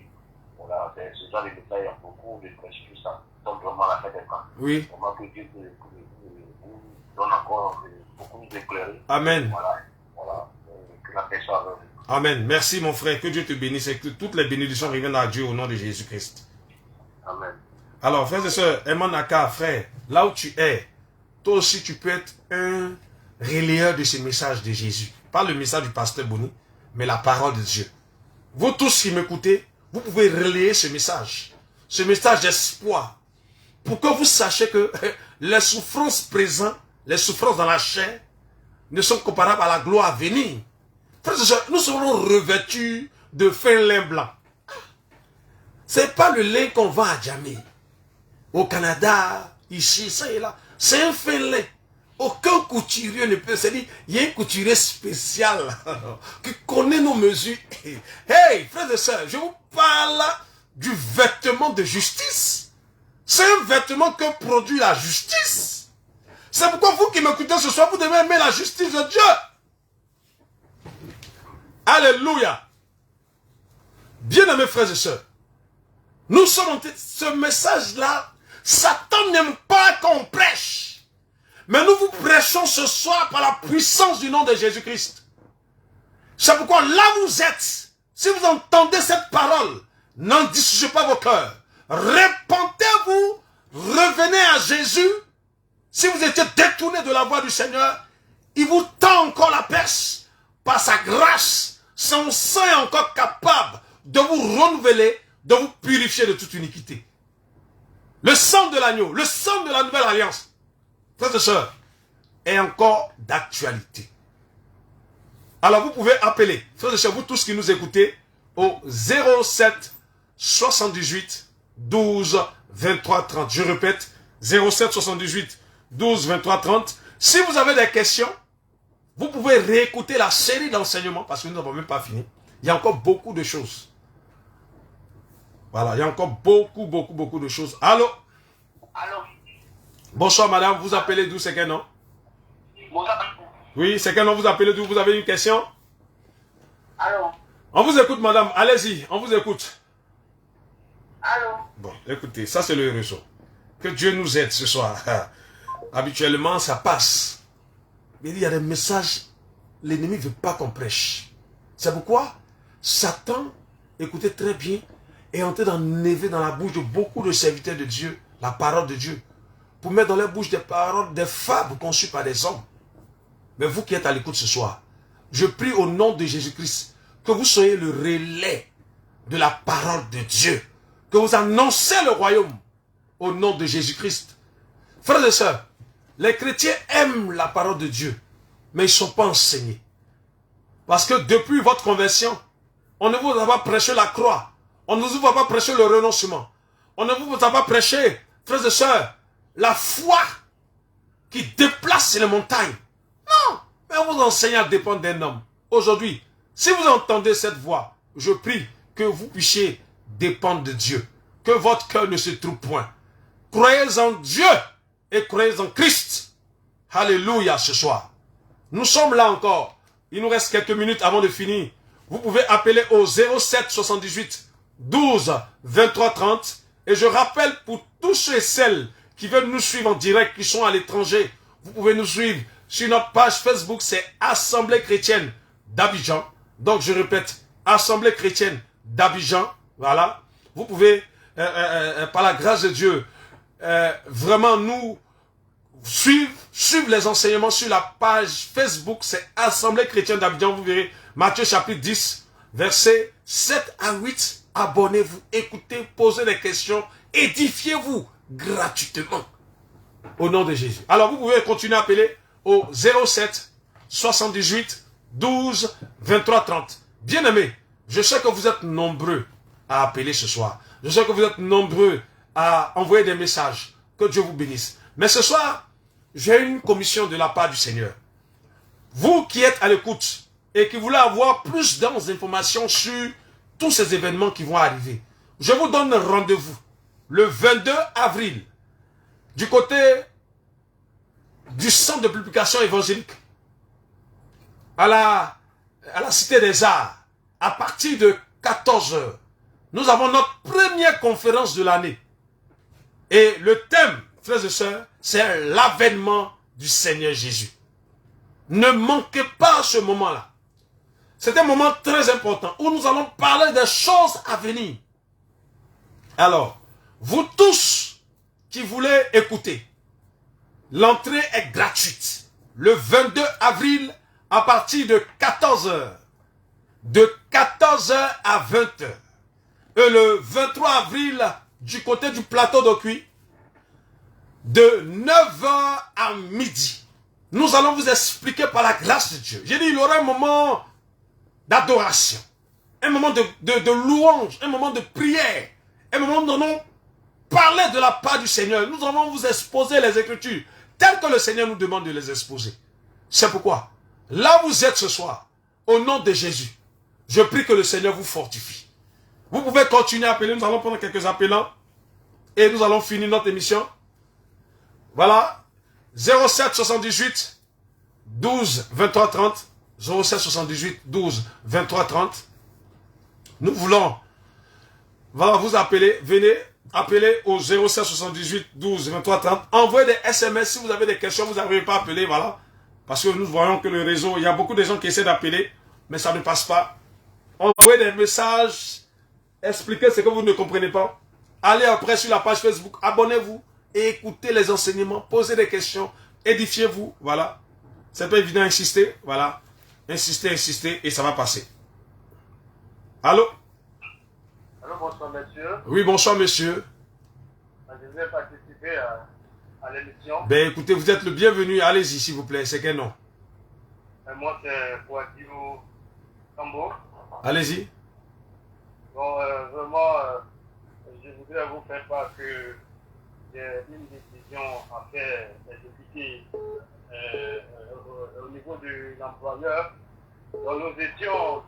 Voilà, c'est ce genre de messages, beaucoup de principes, ça tombe vraiment à la fin des temps. Oui. Vraiment que Dieu vous donne encore beaucoup d'éclairer. Amen. Voilà, voilà, que la paix soit avec vous. Amen. Merci mon frère. Que Dieu te bénisse et que toutes les bénédictions reviennent à Dieu au nom de Jésus-Christ. Amen. Alors, frères et sœurs, Emanaka, frère, là où tu es, toi aussi tu peux être un relayeur de ce message de Jésus. Pas le message du pasteur Boni, mais la parole de Dieu. Vous tous qui m'écoutez, vous pouvez relayer ce message d'espoir, pour que vous sachiez que les souffrances présentes, les souffrances dans la chair, ne sont comparables à la gloire à venir. Frères et sœurs, nous serons revêtus de fin lin blanc. C'est pas le lin qu'on vend à Djamé, au Canada, ici, ça et là. C'est un fin lin. Aucun couturier ne peut se dire, il y a un couturier spécial qui connaît nos mesures. Hey, frères et sœurs, je vous parle du vêtement de justice. C'est un vêtement que produit la justice. C'est pourquoi vous qui m'écoutez ce soir, vous devez aimer la justice de Dieu. Alléluia. Bien-aimés frères et sœurs, nous sommes en tête, ce message-là, Satan n'aime pas qu'on prêche. Mais nous vous prêchons ce soir par la puissance du nom de Jésus-Christ. C'est pourquoi là vous êtes, si vous entendez cette parole, n'en distrugez pas vos cœurs. Repentez-vous, revenez à Jésus. Si vous étiez détourné de la voie du Seigneur, il vous tend encore la perche. Par sa grâce, son sang est encore capable de vous renouveler, de vous purifier de toute iniquité. Le sang de l'agneau, le sang de la nouvelle alliance, frères et sœurs, est encore d'actualité. Alors vous pouvez appeler, frères et sœurs, vous tous qui nous écoutez, au 07 78 12 23 30. Je répète, 07 78 12 23 30. Si vous avez des questions, vous pouvez réécouter la série d'enseignements, parce que nous n'avons même pas fini. Il y a encore beaucoup de choses. Voilà, il y a encore beaucoup de choses. Allô? Allô? Bonsoir madame, vous appelez d'où, c'est quel nom? Bonsoir. Oui, c'est quel nom, vous appelez d'où? Vous avez une question? Allô? On vous écoute madame, allez-y, on vous écoute. Allô? Bon, écoutez, ça c'est le réseau. Que Dieu nous aide ce soir. Habituellement, ça passe. Mais il y a des messages, l'ennemi ne veut pas qu'on prêche. C'est pourquoi Satan, écoutez très bien, est en train d'enlever dans la bouche de beaucoup de serviteurs de Dieu la parole de Dieu, pour mettre dans leur bouche des paroles, des fables conçues par des hommes. Mais vous qui êtes à l'écoute ce soir, je prie au nom de Jésus-Christ que vous soyez le relais de la parole de Dieu, que vous annoncez le royaume au nom de Jésus-Christ. Frères et sœurs, les chrétiens aiment la parole de Dieu, mais ils ne sont pas enseignés. Parce que depuis votre conversion, on ne vous a pas prêché la croix, on ne vous a pas prêché le renoncement, on ne vous a pas prêché, frères et sœurs, la foi qui déplace les montagnes. Non, mais on vous enseigne à dépendre d'un homme. Aujourd'hui, si vous entendez cette voix, je prie que vous puissiez dépendre de Dieu, que votre cœur ne se trouve point. croyez en Dieu et croyez en Christ. Alléluia ce soir. Nous sommes là encore. Il nous reste quelques minutes avant de finir. Vous pouvez appeler au 07 78 12 23 30. Et je rappelle pour tous ceux et celles qui veulent nous suivre en direct, qui sont à l'étranger, vous pouvez nous suivre sur notre page Facebook, c'est Assemblée chrétienne d'Abidjan. Donc je répète, Assemblée chrétienne d'Abidjan. Voilà. Vous pouvez, par la grâce de Dieu, vraiment nous suivre les enseignements sur la page Facebook, c'est Assemblée chrétienne d'Abidjan. Vous verrez Matthieu chapitre 10, versets 7 à 8. Abonnez-vous, écoutez, posez des questions, édifiez-vous gratuitement au nom de Jésus. Alors vous pouvez continuer à appeler au 07 78 12 23 30. Bien-aimés, je sais que vous êtes nombreux à appeler ce soir. Je sais que vous êtes nombreux à envoyer des messages. Que Dieu vous bénisse. Mais ce soir, j'ai une commission de la part du Seigneur. Vous qui êtes à l'écoute et qui voulez avoir plus d'informations sur tous ces événements qui vont arriver, je vous donne rendez-vous le 22 avril du côté du centre de publication évangélique à la Cité des Arts à partir de 14 h. Nous avons notre première conférence de l'année. Et le thème, frères et sœurs, c'est l'avènement du Seigneur Jésus. Ne manquez pas ce moment-là. C'est un moment très important où nous allons parler des choses à venir. Alors, vous tous qui voulez écouter, l'entrée est gratuite. Le 22 avril à partir de 14 h. De 14 h à 20 h. Et le 23 avril du côté du plateau d'Okuy, de 9 h à midi. Nous allons vous expliquer par la grâce de Dieu. J'ai dit, il y aura un moment d'adoration, un moment de louange, un moment de prière, un moment où nous allons parler de la part du Seigneur. Nous allons vous exposer les Écritures, telles que le Seigneur nous demande de les exposer. C'est pourquoi, là où vous êtes ce soir, au nom de Jésus, je prie que le Seigneur vous fortifie. Vous pouvez continuer à appeler, nous allons prendre quelques appelants, et nous allons finir notre émission. Voilà, 07 78 12 23 30, 07 78 12 23 30. Nous voulons, voilà, vous appeler, venez, appelez au 07 78 12 23 30. Envoyez des SMS si vous avez des questions, vous n'arrivez pas à appeler, voilà. Parce que nous voyons que le réseau, il y a beaucoup de gens qui essaient d'appeler, mais ça ne passe pas. Envoyez des messages, expliquez ce que vous ne comprenez pas. Allez après sur la page Facebook, abonnez-vous et écoutez les enseignements, posez des questions, édifiez-vous, voilà. C'est pas évident d'insister, voilà. Insistez, et ça va passer. Allô? Allô, bonsoir, monsieur. Oui, bonsoir, monsieur. Je voulais participer à l'émission. Ben, écoutez, vous êtes le bienvenu. Allez-y, s'il vous plaît. C'est quel nom? Moi, c'est Poitiers Cambo. Allez-y. Bon, vraiment, je voudrais vous faire part que j'ai une décision à faire exécuter au niveau de l'employeur. Donc, nous étions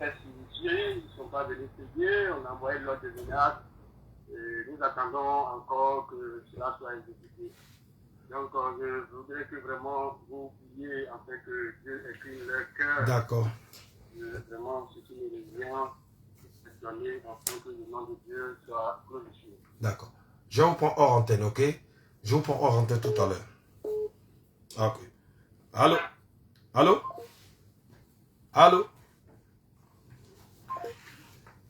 initiés, ils ne sont pas venus payer, on a envoyé l'ordre de menace et nous attendons encore que cela soit exécuté. Donc, je voudrais que vraiment vous priez afin que Dieu écrive leur cœur. D'accord. Vraiment, ce qui nous revient, donner afin que le nom de Dieu soit glorifié. D'accord. Je vous prends hors antenne, ok? Je vous prends hors antenne tout à l'heure. Ok. Allô? Allô? Allô?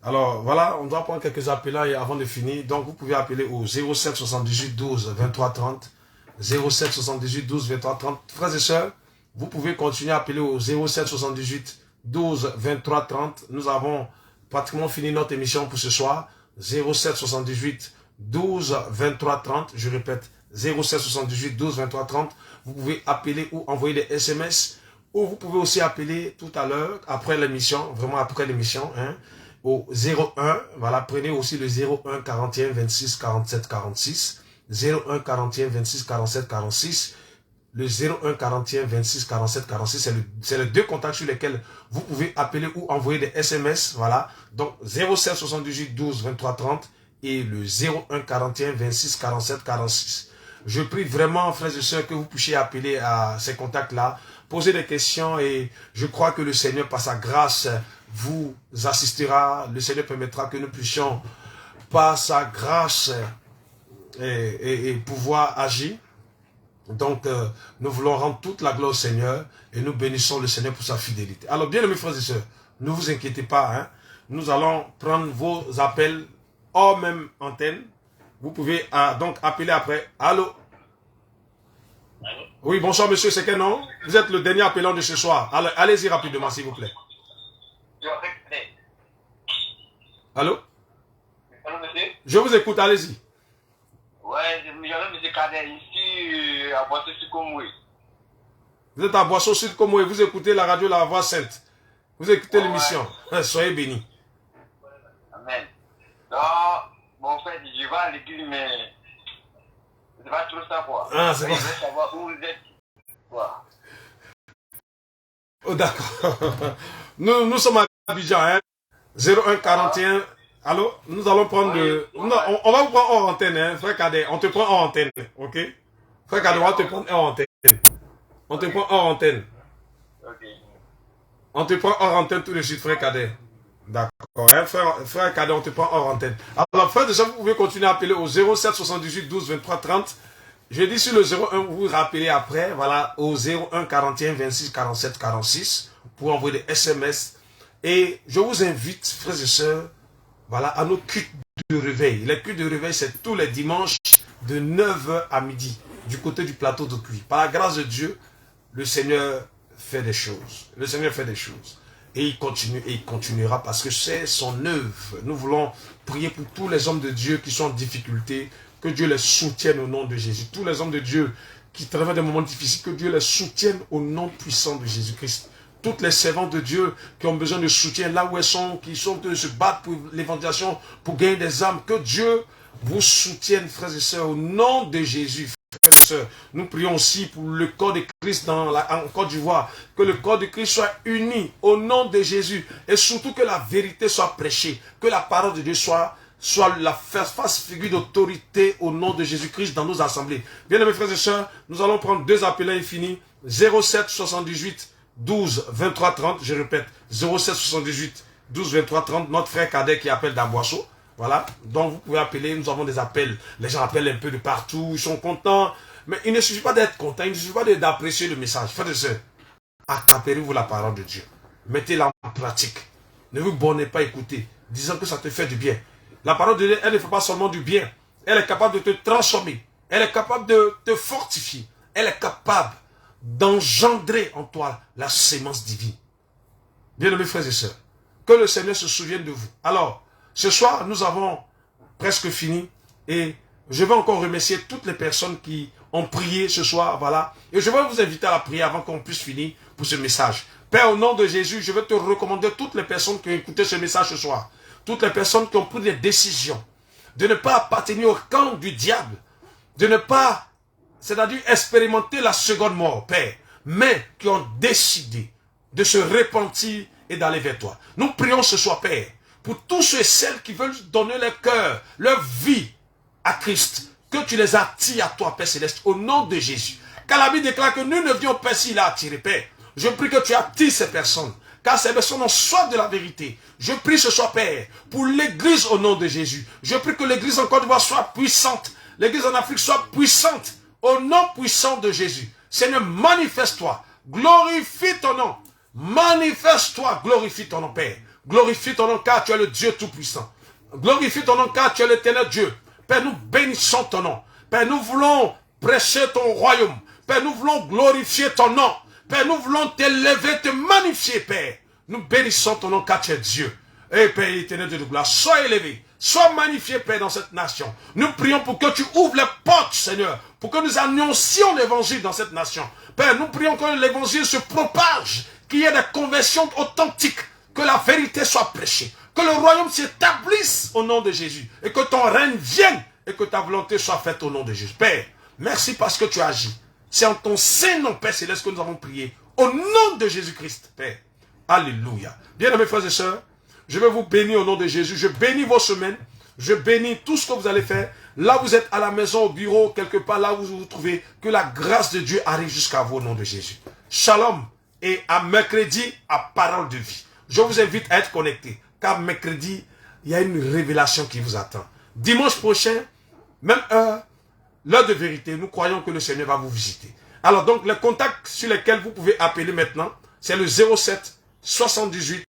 Alors, voilà, on doit prendre quelques appels et avant de finir. Donc, vous pouvez appeler au 07 78 12 23 30. 07 78 12 23 30. Frères et sœurs, vous pouvez continuer à appeler au 07 78 12 23 30. Nous avons pratiquement fini notre émission pour ce soir. 07 78 12 23 30. Je répète, 07 78 12 23 30. Vous pouvez appeler ou envoyer des SMS. Ou vous pouvez aussi appeler tout à l'heure, après l'émission, vraiment après l'émission, hein, au 01. Voilà, prenez aussi le 01 41 26 47 46. 01 41 26 47 46. le 01 41 26 47 46. C'est les deux contacts sur lesquels vous pouvez appeler ou envoyer des SMS. Voilà. Donc 07 78 12 23 30 et le 01 41 26 47 46. Je prie vraiment, frères et sœurs, que vous puissiez appeler à ces contacts-là, poser des questions et je crois que le Seigneur, par sa grâce, vous assistera. Le Seigneur permettra que nous puissions, par sa grâce, et pouvoir agir. Donc, nous voulons rendre toute la gloire au Seigneur et nous bénissons le Seigneur pour sa fidélité. Alors, bien aimés frères et sœurs, ne vous inquiétez pas, hein, nous allons prendre vos appels hors même antenne. Vous pouvez donc appeler après. Allô? Allô? Oui, bonsoir monsieur, c'est quel nom? Vous êtes le dernier appelant de ce soir. Allez-y rapidement, s'il vous plaît. Allô? Allô, monsieur? Je vous écoute, allez-y. Ouais, je suis Kader ici à Boisseau-sur-Comoé. Vous êtes à Boisseau-sur-Comoé, vous écoutez la radio La Voix Sainte. Vous écoutez l'émission. Soyez bénis. Amen. Donc, mon frère, je vais à l'église, mais je ne vais pas trop savoir. Ah, c'est bon. Je veux savoir où vous êtes. Quoi? Oh, d'accord. Nous sommes à Abidjan, hein. 01 41. Allô? Nous allons prendre le... Non, on va vous prendre hors antenne, hein, frère Cadet. On te prend hors antenne, ok? Frère Cadet, on va te prendre hors antenne. On te prend hors antenne. Ok. On te prend hors antenne tout de suite, frère Cadet. D'accord. Hein, frère Cadet, on te prend hors antenne. Alors, frère, déjà, vous pouvez continuer à appeler au 07 78 12 23 30. Je dis sur le 01, vous vous rappelez après, voilà, au 01 41 26 47 46 pour envoyer des SMS. Et je vous invite, frères et sœurs, voilà, à nos cultes de réveil. Les cultes de réveil, c'est tous les dimanches de 9h à midi, du côté du plateau de Cuy. Par la grâce de Dieu, le Seigneur fait des choses. Le Seigneur fait des choses. Et il continue et il continuera parce que c'est son œuvre. Nous voulons prier pour tous les hommes de Dieu qui sont en difficulté, que Dieu les soutienne au nom de Jésus. Tous les hommes de Dieu qui traversent des moments difficiles, que Dieu les soutienne au nom puissant de Jésus-Christ. Toutes les servantes de Dieu qui ont besoin de soutien là où elles sont, qui sont de se battre pour l'évangélisation, pour gagner des âmes, que Dieu vous soutienne, frères et sœurs, au nom de Jésus. Frères et sœurs, nous prions aussi pour le corps de Christ en Côte d'Ivoire, que le corps de Christ soit uni au nom de Jésus et surtout que la vérité soit prêchée, que la parole de Dieu soit la face figure d'autorité au nom de Jésus-Christ dans nos assemblées. Bien aimés frères et sœurs, nous allons prendre deux appels infinis, 07 78 12 23 30, je répète, 07 78 12 23 30, notre frère Cadet qui appelle d'Aboisseau. Voilà, donc vous pouvez appeler, nous avons des appels, les gens appellent un peu de partout, ils sont contents, mais il ne suffit pas d'être content, il ne suffit pas d'apprécier le message. Frères et sœurs, accaparez-vous la parole de Dieu, mettez-la en pratique, ne vous bornez pas à écouter, disant que ça te fait du bien. La parole de Dieu, elle ne fait pas seulement du bien, elle est capable de te transformer, elle est capable de te fortifier, elle est capable d'engendrer en toi la sémence divine. Bien-aimés frères et sœurs, que le Seigneur se souvienne de vous. Alors, ce soir, nous avons presque fini et je vais encore remercier toutes les personnes qui ont prié ce soir, voilà. Et je vais vous inviter à la prière avant qu'on puisse finir pour ce message. Père, au nom de Jésus, je vais te recommander toutes les personnes qui ont écouté ce message ce soir, toutes les personnes qui ont pris des décisions de ne pas appartenir au camp du diable, de ne pas, c'est-à-dire expérimenter la seconde mort, Père, mais qui ont décidé de se repentir et d'aller vers toi. Nous prions ce soir, Père, pour tous ceux et celles qui veulent donner leur cœur, leur vie à Christ, que tu les attires à toi, Père Céleste, au nom de Jésus. Car la Bible déclare que nous ne venons pas ici là attirer, Père. Je prie que tu attires ces personnes, car ces personnes ont soif de la vérité. Je prie ce soir, Père, pour l'Église au nom de Jésus. Je prie que l'Église en Côte d'Ivoire soit puissante, l'Église en Afrique soit puissante, au nom puissant de Jésus. Seigneur, manifeste-toi, glorifie ton nom, manifeste-toi, glorifie ton nom, Père. Glorifie ton nom car tu es le Dieu tout-puissant. Glorifie ton nom car tu es l'éternel Dieu. Père, nous bénissons ton nom. Père, nous voulons prêcher ton royaume. Père, nous voulons glorifier ton nom. Père, nous voulons t'élever, te magnifier, Père. Nous bénissons ton nom car tu es Dieu. Et Père éternel de gloire, sois élevé, sois magnifié, Père, dans cette nation. Nous prions pour que tu ouvres les portes, Seigneur, pour que nous annoncions l'évangile dans cette nation. Père, nous prions que l'évangile se propage, qu'il y ait des conversions authentiques, que la vérité soit prêchée, que le royaume s'établisse au nom de Jésus, et que ton règne vienne, et que ta volonté soit faite au nom de Jésus. Père, merci parce que tu agis. C'est en ton saint nom, Père Céleste, que nous avons prié. Au nom de Jésus-Christ, Père. Alléluia. Bien-aimés frères et sœurs, je vais vous bénir au nom de Jésus. Je bénis vos semaines. Je bénis tout ce que vous allez faire. Là, vous êtes à la maison, au bureau, quelque part, là où vous vous trouvez. Que la grâce de Dieu arrive jusqu'à vous au nom de Jésus. Shalom. Et à mercredi, à parole de vie. Je vous invite à être connectés. Car mercredi, il y a une révélation qui vous attend. Dimanche prochain, même heure, l'heure de vérité, nous croyons que le Seigneur va vous visiter. Alors donc, les contacts sur lesquels vous pouvez appeler maintenant, c'est le 07 78